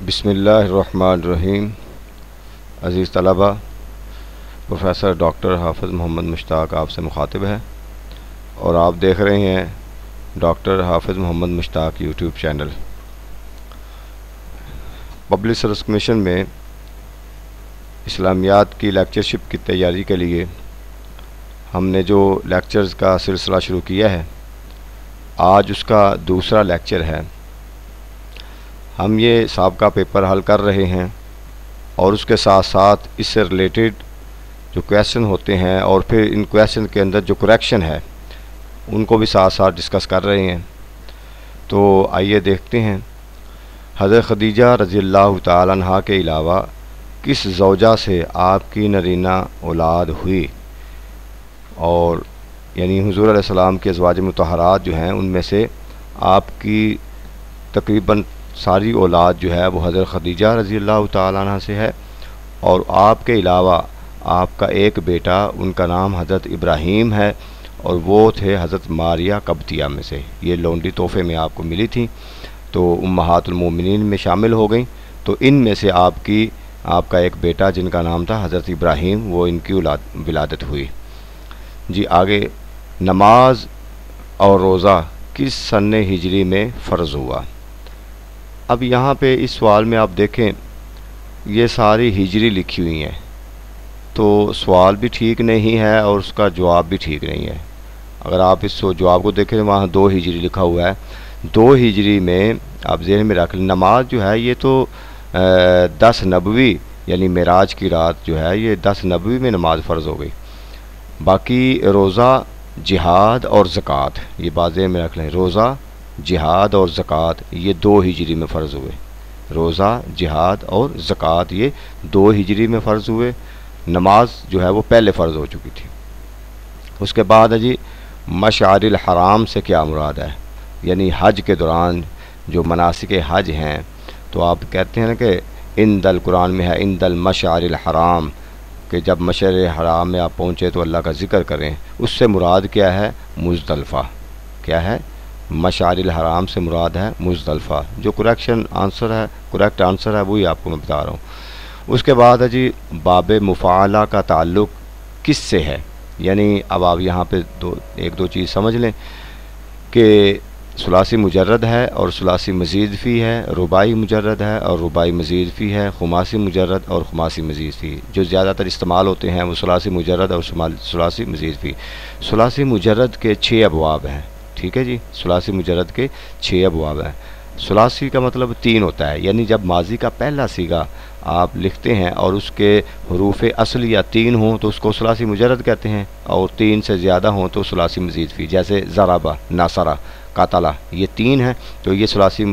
بسم اللہ الرحمن الرحیم۔ عزیز طلبہ، پروفیسر ڈاکٹر حافظ محمد مشتاق آپ سے مخاطب ہے اور آپ دیکھ رہے ہیں doctor Hafiz Muhammad Mushtaq YouTube channel. Public service commission میں اسلامیات کی لیکچرشپ کی تیاری کے لیے ہم نے جو لیکچرز کا سلسلہ شروع کیا ہے، آج اس کا دوسرا لیکچر ہے۔ ہم یہ سابقہ پیپر حل کر رہے ہیں اور اس کے ساتھ ساتھ اس سے ریلیٹڈ جو کویشچن ہوتے ہیں اور پھر ان کویشچن کے اندر جو کریکشن ہے ان کو بھی ساتھ ساتھ ڈسکس کر رہے ہیں۔ تو آئیے دیکھتے ہیں حضرت خدیجہ رضی اللہ تعالیٰ عنہا کے علاوہ کس زوجہ سے آپ کی نرینہ اولاد ہوئی، اور یعنی حضور علیہ السلام کے ازواج مطہرات جو ہیں ان میں سے آپ کی تقریباً ساری اولاد جو ہے وہ حضرت خدیجہ رضی اللہ تعالیٰ عنہ سے ہے، اور آپ کے علاوہ آپ کا ایک بیٹا، ان کا نام حضرت ابراہیم ہے، اور وہ تھے حضرت ماریہ قبطیہ میں سے۔ یہ لونڈی تحفے میں آپ کو ملی تھی تو امہات المومنین میں شامل ہو گئیں۔ تو ان میں سے آپ کا ایک بیٹا جن کا نام تھا حضرت ابراہیم، وہ ان کی ولادت ہوئی۔ جی آگے، نماز اور روزہ کس سن ہجری میں فرض ہوا؟ اب یہاں پہ اس سوال میں آپ دیکھیں یہ ساری ہجری لکھی ہوئی ہیں، تو سوال بھی ٹھیک نہیں ہے اور اس کا جواب بھی ٹھیک نہیں ہے۔ اگر آپ اس جواب کو دیکھیں وہاں 2 ہجری لکھا ہوا ہے۔ 2 ہجری میں آپ ذہن میں رکھ لیں، نماز جو ہے یہ تو 10 نبوی یعنی معراج کی رات جو ہے یہ 10 نبوی میں نماز فرض ہو گئی۔ باقی روزہ، جہاد اور زکوٰۃ، یہ بات ذہن میں رکھ لیں، روزہ، جہاد اور زکوٰۃ یہ 2 ہجری میں فرض ہوئے۔ روزہ، جہاد اور زکوٰۃ یہ 2 ہجری میں فرض ہوئے۔ نماز جو ہے وہ پہلے فرض ہو چکی تھی۔ اس کے بعد جی مشعر الحرام سے کیا مراد ہے؟ یعنی حج کے دوران جو مناسک حج ہیں، تو آپ کہتے ہیں نا کہ عند القرآن میں ہے عند المشعر الحرام، کہ جب مشعر حرام میں آپ پہنچے تو اللہ کا ذکر کریں۔ اس سے مراد کیا ہے؟ مزدلفہ۔ کیا ہے؟ مشعر الحرام سے مراد ہے مزدلفہ۔ جو کریکٹ آنسر ہے وہی آپ کو میں بتا رہا ہوں۔ اس کے بعد ہے جی باب مفاعلہ کا تعلق کس سے ہے؟ یعنی اب آپ یہاں پہ ایک دو چیز سمجھ لیں کہ ثلاثی مجرد ہے اور ثلاثی مزید فی ہے، رباعی مجرد ہے اور رباعی مزید فی ہے، خماسی مجرد اور خماسی مزید فی۔ جو زیادہ تر استعمال ہوتے ہیں وہ ثلاثی مجرد اور ثلاثی مزید فی۔ ثلاثی مجرد کے 6 ابواب ہیں، ٹھیک ہے جی، ثلاثی مجرد کے 6 ابواب ہیں۔ ثلاثی کا مطلب 3 ہوتا ہے، یعنی جب ماضی کا پہلا صیغہ آپ لکھتے ہیں اور اس کے حروف اصلیہ 3 ہوں تو اس کو ثلاثی مجرد کہتے ہیں، اور 3 سے زیادہ ہوں تو ثلاثی مزید فی۔ جیسے ضربہ، نصرہ، قتلہ، یہ 3 ہیں تو یہ ثلاثی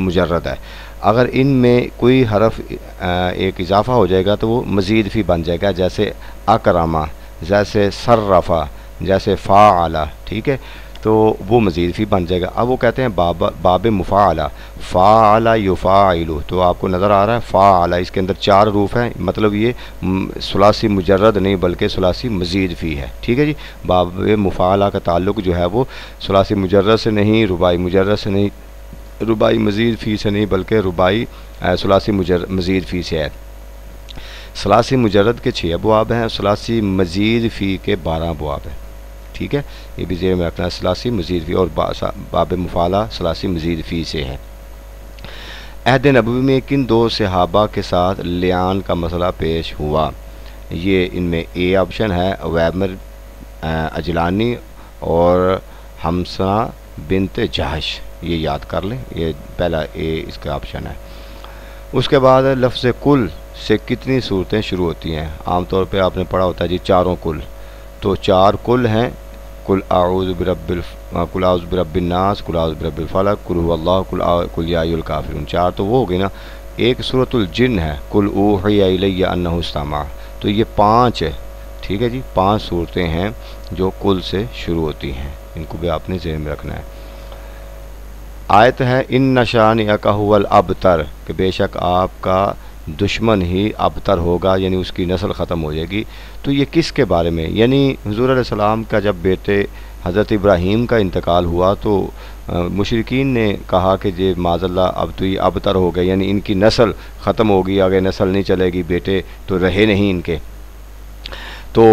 مجرد ہے۔ اگر ان میں کوئی حرف ایک اضافہ ہو جائے گا تو وہ مزید فی بن جائے گا، جیسے اکرمہ، جیسے صرفہ، جیسے فاعلہ، ٹھیک ہے، تو وہ مزید فی بن جائے گا۔ اب وہ کہتے ہیں باب مفاعلہ، فاعل یفاعل، تو آپ کو نظر آ رہا ہے فاعل، اس کے اندر 4 حروف ہیں، مطلب یہ ثلاثی مجرد نہیں بلکہ ثلاثی مزید فی ہے، ٹھیک ہے جی۔ باب مفاعلہ کا تعلق جو ہے وہ ثلاثی مجرد سے نہیں، رباعی مجرد سے نہیں، رباعی مزید فی سے نہیں بلکہ رباعی ثلاثی مزید فی سے ہے۔ ثلاثی مجرد کے 6 ابواب ہیں، ثلاثی مزید فی کے 12 ابواب ہیں، ٹھیک ہے، یہ بھی ذہن میں رکھنا ہے۔ ثلاثی مزید فی اور باب مفاعلہ ثلاثی مزید فی سے ہے۔ عہد نبوی میں کن 2 صحابہ کے ساتھ لیان کا مسئلہ پیش ہوا؟ یہ ان میں اے آپشن ہے، عویمر اجلانی اور حمزہ بنت جہش، یہ یاد کر لیں، یہ پہلا اے اس کا آپشن ہے۔ اس کے بعد لفظ کل سے کتنی صورتیں شروع ہوتی ہیں؟ عام طور پہ آپ نے پڑھا ہوتا ہے جی 4 کل، تو 4 کل ہیں، قل اعوذ برب الناس، قل اعوذ برب الفلق، قل هو اللہ، قل یا ایھا الکافرون۔ 4 تو وہ ہو گئی نا۔ ایک سورۃ الجن ہے، قل اوحی الی انہ استمع، تو یہ 5 ہے، ٹھیک ہے جی، 5 صورتیں ہیں جو کل سے شروع ہوتی ہیں، ان کو بھی آپ نے ذہن میں رکھنا ہے۔ آیت ہے ان شانئک ھو الابتر، کہ بے شک آپ کا دشمن ہی ابتر ہوگا، یعنی اس کی نسل ختم ہو جائے گی۔ تو یہ کس کے بارے میں؟ یعنی حضور علیہ السلام کا جب بیٹے حضرت ابراہیم کا انتقال ہوا تو مشرکین نے کہا کہ یہ معاذ اللہ اب تو یہ ابتر ہو گئے، یعنی ان کی نسل ختم ہوگی، آگے نسل نہیں چلے گی، بیٹے تو رہے نہیں ان کے۔ تو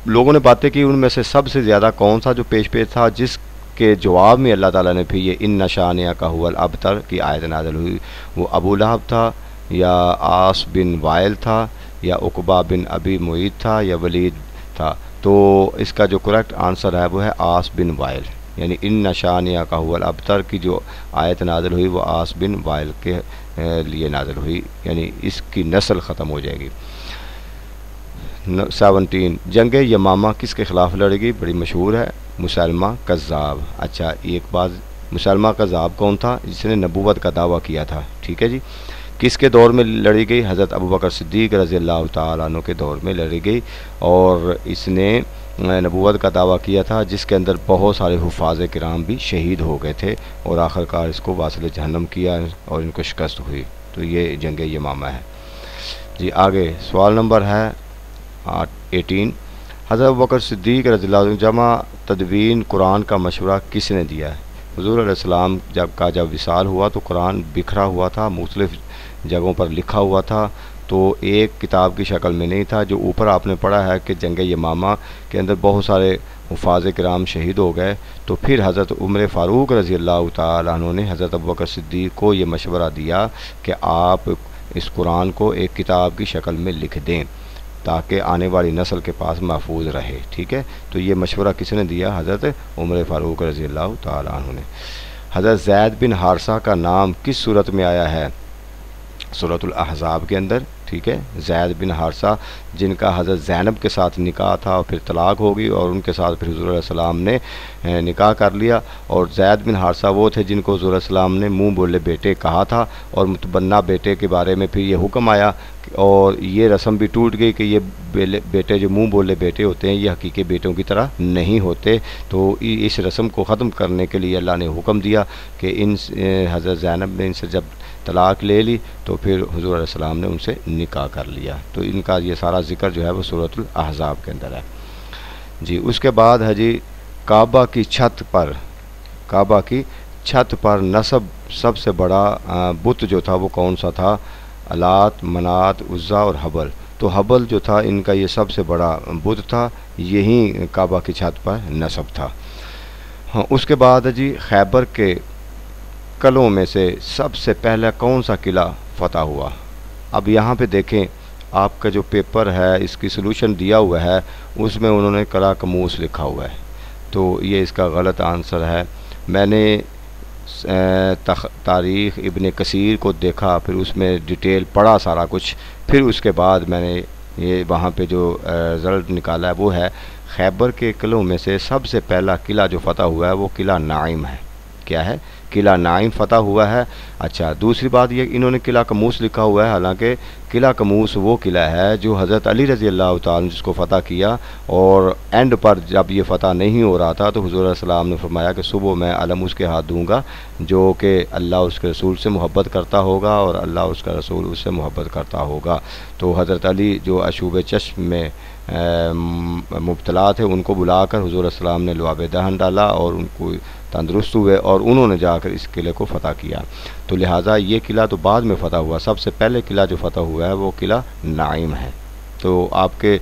لوگوں نے باتیں کی، ان میں سے سب سے زیادہ کون سا جو پیش تھا، جس کے جواب میں اللہ تعالیٰ نے پھر یہ ان نشانیہ کا هو الابتر کی آیت نازل ہوئی، وہ ابو لہب تھا یا عاص بن وائل تھا یا عقبہ بن ابی معیط تھا یا ولید تھا۔ تو اس کا جو کریکٹ آنسر ہے وہ ہے عاص بن وائل، یعنی ان نشانیہ کا هو الابتر کی جو آیت نازل ہوئی وہ عاص بن وائل کے لیے نازل ہوئی، یعنی اس کی نسل ختم ہو جائے گی۔ 17 جنگ یمامہ کس کے خلاف لڑے گی؟ بڑی مشہور ہے، مسلمہ کذاب۔ اچھا ایک بات، مسلمہ کذاب کون تھا؟ جس نے نبوت کا دعویٰ کیا تھا، ٹھیک ہے جی۔ کس کے دور میں لڑی گئی؟ حضرت ابوبکر صدیق رضی اللہ تعالیٰ عنہ کے دور میں لڑی گئی، اور اس نے نبوت کا دعویٰ کیا تھا، جس کے اندر بہت سارے حفاظ کرام بھی شہید ہو گئے تھے، اور آخر کار اس کو واصل جہنم کیا اور ان کو شکست ہوئی۔ تو یہ جنگ یمامہ ہے جی۔ آگے سوال نمبر ہے 18، حضرت ابوبکر صدیق رضی اللہ عنہ جمع تدوین قرآن کا مشورہ کس نے دیا ہے؟ حضور علیہ السلام جب وصال ہوا تو قرآن بکھرا ہوا تھا، مختلف جگہوں پر لکھا ہوا تھا، تو ایک کتاب کی شکل میں نہیں تھا۔ جو اوپر آپ نے پڑھا ہے کہ جنگ یمامہ کے اندر بہت سارے حفاظ کرام شہید ہو گئے، تو پھر حضرت عمر فاروق رضی اللہ تعالیٰ عنہ نے حضرت ابوبکر صدیق کو یہ مشورہ دیا کہ آپ اس قرآن کو ایک کتاب کی شکل میں لکھ دیں تاکہ آنے والی نسل کے پاس محفوظ رہے، ٹھیک ہے۔ تو یہ مشورہ کس نے دیا؟ حضرت عمر فاروق رضی اللہ تعالیٰ عنہ نے۔ حضرت زید بن حارثہ کا نام کس صورت میں آیا ہے؟ سورۃ الاحزاب کے اندر، ٹھیک ہے۔ زید بن حارثہ جن کا حضرت زینب کے ساتھ نکاح تھا اور پھر طلاق ہو گئی، اور ان کے ساتھ پھر حضور علیہ السلام نے نکاح کر لیا، اور زید بن حارثہ وہ تھے جن کو حضور علیہ السلام نے منہ بولے بیٹے کہا تھا، اور متبنہ بیٹے کے بارے میں پھر یہ حکم آیا، اور یہ رسم بھی ٹوٹ گئی کہ یہ بیٹے جو منہ بولے بیٹے ہوتے ہیں یہ حقیقی بیٹوں کی طرح نہیں ہوتے۔ تو اس رسم کو ختم کرنے کے لیے اللہ نے حکم دیا کہ حضرت زینب نے ان سے جب طلاق لے لی تو پھر حضور علیہ السلام نے ان سے نکاح کر لیا۔ تو ان کا یہ سارا ذکر جو ہے وہ سورۃ الاحزاب کے اندر ہے جی۔ اس کے بعد ہے جی کعبہ کی چھت پر نصب سب سے بڑا بت جو تھا وہ کون سا تھا؟ لات، منات، عزا اور حبل۔ تو حبل جو تھا ان کا یہ سب سے بڑا بت تھا، یہی کعبہ کی چھت پر نصب تھا۔ ہاں، اس کے بعد ہے جی خیبر کے قلعوں میں سے سب سے پہلا کون سا قلعہ فتح ہوا؟ اب یہاں پہ دیکھیں، آپ کا جو پیپر ہے اس کی سلوشن دیا ہوا ہے، اس میں انہوں نے قلعہ کموس لکھا ہوا ہے، تو یہ اس کا غلط آنسر ہے۔ میں نے تاریخ ابن کثیر کو دیکھا، پھر اس میں ڈیٹیل پڑھا سارا کچھ، پھر اس کے بعد میں نے یہ وہاں پہ جو رزلٹ نکالا ہے وہ ہے خیبر کے قلعوں میں سے سب سے پہلا قلعہ جو فتح ہوا ہے وہ قلعہ نعیم ہے۔ کیا ہے؟ قلعہ نعیم فتح ہوا ہے۔ اچھا، دوسری بات یہ انہوں نے قلعہ کموس لکھا ہوا ہے، حالانکہ قلعہ کموس وہ قلعہ ہے جو حضرت علی رضی اللہ تعالیٰ نے جس کو فتح کیا، اور اینڈ پر جب یہ فتح نہیں ہو رہا تھا تو حضور علیہ السلام نے فرمایا کہ صبح میں علم اس کے ہاتھ دوں گا جو کہ اللہ اس کے رسول سے محبت کرتا ہوگا اور اللہ اس کا رسول اس سے محبت کرتا ہوگا۔ تو حضرت علی جو اشوب چشم میں مبتلا تھے ان کو بلا کر حضور علیہ السلام نے لعاب دہن ڈالا اور ان کو تندرست ہوئے، اور انہوں نے جا کر اس قلعے کو فتح کیا۔ تو لہٰذا یہ قلعہ تو بعد میں فتح ہوا، سب سے پہلے قلعہ جو فتح ہوا ہے وہ قلعہ نعیم ہے۔ تو آپ کے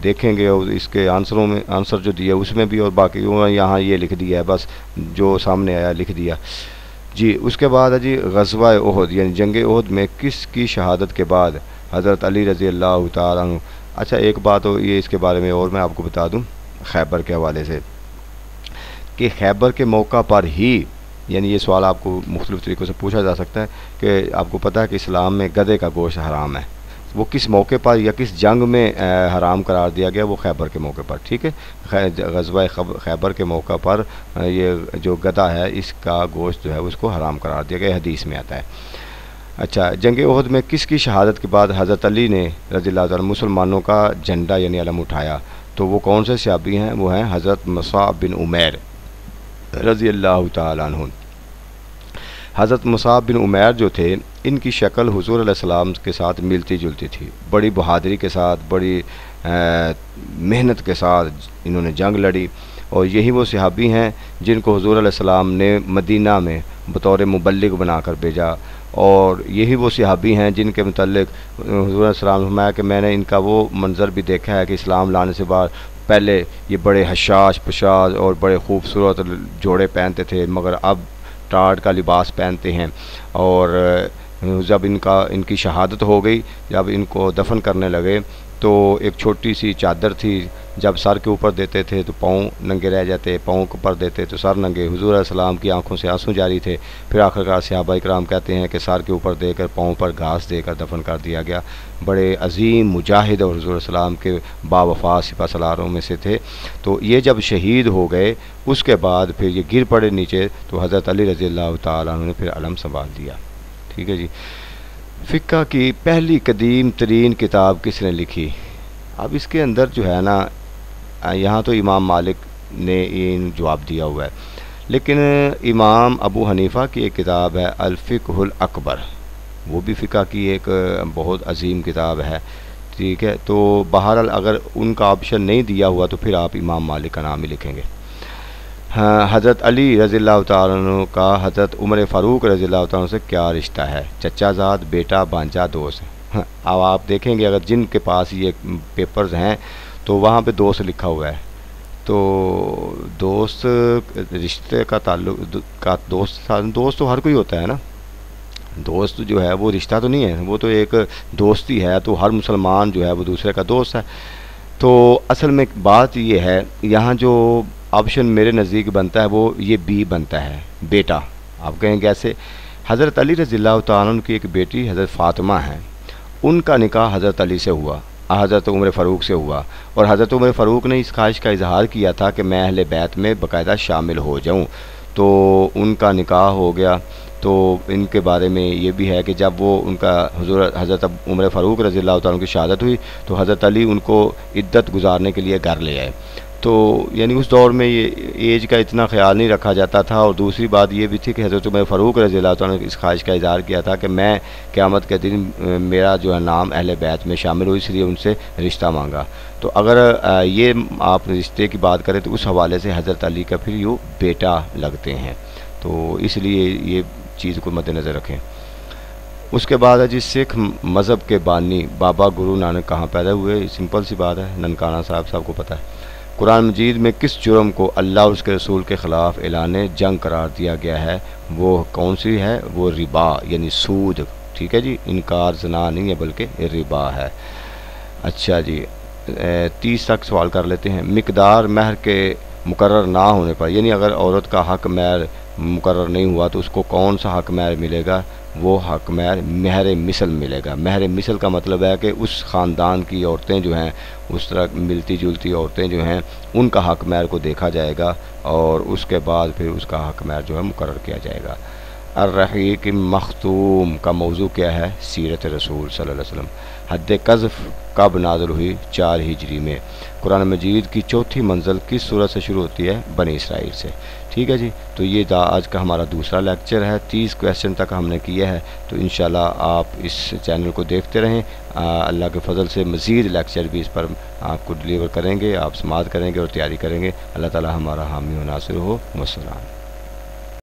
دیکھیں گے اور اس کے آنسروں میں آنسر جو دیا اس میں بھی، اور باقی یہاں یہ لکھ دیا ہے، بس جو سامنے آیا لکھ دیا جی۔ اس کے بعد ہے جی غزوہ احد، یعنی جنگ احد میں کس کی شہادت کے بعد حضرت علی رضی اللہ تعالیٰ عنہ۔ اچھا ایک بات ہو یہ اس کے بارے میں اور میں آپ کو بتا دوں خیبر کے حوالے سے، کہ خیبر کے موقع پر ہی، یعنی یہ سوال آپ کو مختلف طریقوں سے پوچھا جا سکتا ہے کہ آپ کو پتہ ہے کہ اسلام میں گدھے کا گوشت حرام ہے، وہ کس موقع پر یا کس جنگ میں حرام قرار دیا گیا؟ وہ خیبر کے موقع پر، ٹھیک ہے۔ غزوہ خیبر کے موقع پر یہ جو گدھا ہے اس کا گوشت جو ہے اس کو حرام قرار دیا گیا، حدیث میں آتا ہے۔ اچھا، جنگ احد میں کس کی شہادت کے بعد حضرت علی نے رضی اللہ تعالیٰ مسلمانوں کا جھنڈا یعنی علم اٹھایا؟ تو وہ کون سے صحابی ہیں؟ وہ ہیں حضرت مصعب بن عمیر رضی اللہ تعالیٰ عنہ۔ حضرت مصعب بن عمیر جو تھے ان کی شکل حضور علیہ السلام کے ساتھ ملتی جلتی تھی، بڑی بہادری کے ساتھ، بڑی محنت کے ساتھ انہوں نے جنگ لڑی، اور یہی وہ صحابی ہیں جن کو حضور علیہ السلام نے مدینہ میں بطور مبلغ بنا کر بھیجا، اور یہی وہ صحابی ہیں جن کے متعلق حضور علیہ السلام نے فرمایا کہ میں نے ان کا وہ منظر بھی دیکھا ہے کہ اسلام لانے سے بعد پہلے یہ بڑے حشاش پشاش اور بڑے خوبصورت جوڑے پہنتے تھے، مگر اب ٹاٹ کا لباس پہنتے ہیں۔ اور جب ان کی شہادت ہو گئی، جب ان کو دفن کرنے لگے تو ایک چھوٹی سی چادر تھی، جب سر کے اوپر دیتے تھے تو پاؤں ننگے رہ جاتے، پاؤں کے اوپر دیتے تو سر ننگے۔ حضور علیہ السلام کی آنکھوں سے آنسو جاری تھے، پھر آخرکار صحابہ کرام کہتے ہیں کہ سر کے اوپر دے کر پاؤں پر گھاس دے کر دفن کر دیا گیا۔ بڑے عظیم مجاہد اور حضور علیہ السلام کے باوفا سپہ سالاروں میں سے تھے۔ تو یہ جب شہید ہو گئے اس کے بعد پھر یہ گر پڑے نیچے، تو حضرت علی رضی اللہ تعالیٰ عنہ نے پھر علم سنبھال دیا۔ ٹھیک ہے جی۔ فقہ کی پہلی قدیم ترین کتاب کس نے لکھی؟ اب اس کے اندر جو ہے نا، یہاں تو امام مالک نے جواب دیا ہوا ہے، لیکن امام ابو حنیفہ کی ایک کتاب ہے الفقہ الاکبر، وہ بھی فقہ کی ایک بہت عظیم کتاب ہے۔ ٹھیک ہے، تو بہرحال اگر ان کا آپشن نہیں دیا ہوا تو پھر آپ امام مالک کا نام ہی لکھیں گے۔ حضرت علی رضی اللہ تعالیٰ عنہ کا حضرت عمر فاروق رضی اللہ تعالیٰ عنہ سے کیا رشتہ ہے؟ چچا زاد، بیٹا، بھانجا، دوست؟ اب آپ دیکھیں گے اگر جن کے پاس یہ پیپرز ہیں تو وہاں پہ دوست لکھا ہوا ہے، تو دوست رشتے کا تعلق کا دوست تو ہر کوئی ہوتا ہے نا، دوست جو ہے وہ رشتہ تو نہیں ہے، وہ تو ایک دوستی ہے، تو ہر مسلمان جو ہے وہ دوسرے کا دوست ہے۔ تو اصل میں بات یہ ہے، یہاں جو آپشن میرے نزدیک بنتا ہے وہ یہ بی بنتا ہے، بیٹا۔ آپ کہیں گے ایسے؟ حضرت علی رضی اللہ تعالیٰ عنہ کی ایک بیٹی حضرت فاطمہ ہیں، ان کا نکاح حضرت علی سے ہوا، حضرت عمر فاروق سے ہوا، اور حضرت عمر فاروق نے اس خواہش کا اظہار کیا تھا کہ میں اہل بیت میں باقاعدہ شامل ہو جاؤں، تو ان کا نکاح ہو گیا۔ تو ان کے بارے میں یہ بھی ہے کہ جب وہ ان کا حضرت عمر فاروق رضی اللہ تعالیٰ عنہ کی شہادت ہوئی تو حضرت علی ان کو عدت گزارنے کے لیے گھر لے آئے۔ تو یعنی اس دور میں یہ ایج کا اتنا خیال نہیں رکھا جاتا تھا، اور دوسری بات یہ بھی تھی کہ حضرت عمر فاروق رضی اللہ تعالیٰ نے اس خواہش کا اظہار کیا تھا کہ میں قیامت کے دن میرا جو ہے نام اہل بیت میں شامل ہو، اس لیے ان سے رشتہ مانگا۔ تو اگر یہ آپ رشتے کی بات کریں تو اس حوالے سے حضرت علی کا پھر یہ بیٹا لگتے ہیں، تو اس لیے یہ چیز کو مد نظر رکھیں۔ اس کے بعد ہے جی سکھ مذہب کے بانی بابا گرو نانک کہاں پیدا ہوئے؟ سمپل سی بات ہے، ننکانہ صاحب کو پتہ ہے۔ قرآن مجید میں کس جرم کو اللہ اور اس کے رسول کے خلاف اعلان جنگ قرار دیا گیا ہے؟ وہ کون سی ہے؟ وہ ربا یعنی سود۔ ٹھیک ہے جی، انکار زنا نہیں ہے بلکہ ربا ہے۔ اچھا جی، 30 تک سوال کر لیتے ہیں۔ مقدار مہر کے مقرر نہ ہونے پر، یعنی اگر عورت کا حق مہر مقرر نہیں ہوا تو اس کو کون سا حق مہر ملے گا؟ وہ حق مہر مہر مثل ملے گا۔ مہر مثل کا مطلب ہے کہ اس خاندان کی عورتیں جو ہیں، اس طرح ملتی جلتی عورتیں جو ہیں، ان کا حق مہر کو دیکھا جائے گا، اور اس کے بعد پھر اس کا حق مہر جو ہے مقرر کیا جائے گا۔ الرحیق مختوم کا موضوع کیا ہے؟ سیرت رسول صلی اللہ علیہ وسلم۔ حد قذف کب نازل ہوئی؟ 4 ہجری میں۔ قرآن مجید کی چوتھی منزل کس سورت سے شروع ہوتی ہے؟ بنی اسرائیل سے۔ ٹھیک ہے جی، تو یہ آج کا ہمارا دوسرا لیکچر ہے، 30 کویسچن تک ہم نے کیا ہے، تو انشاءاللہ آپ اس چینل کو دیکھتے رہیں۔ اللہ کے فضل سے مزید لیکچر بھی اس پر آپ کو ڈلیور کریں گے، آپ سماعت کریں گے اور تیاری کریں گے۔ اللہ تعالی ہمارا حامی و ناصر ہو۔ والسلام۔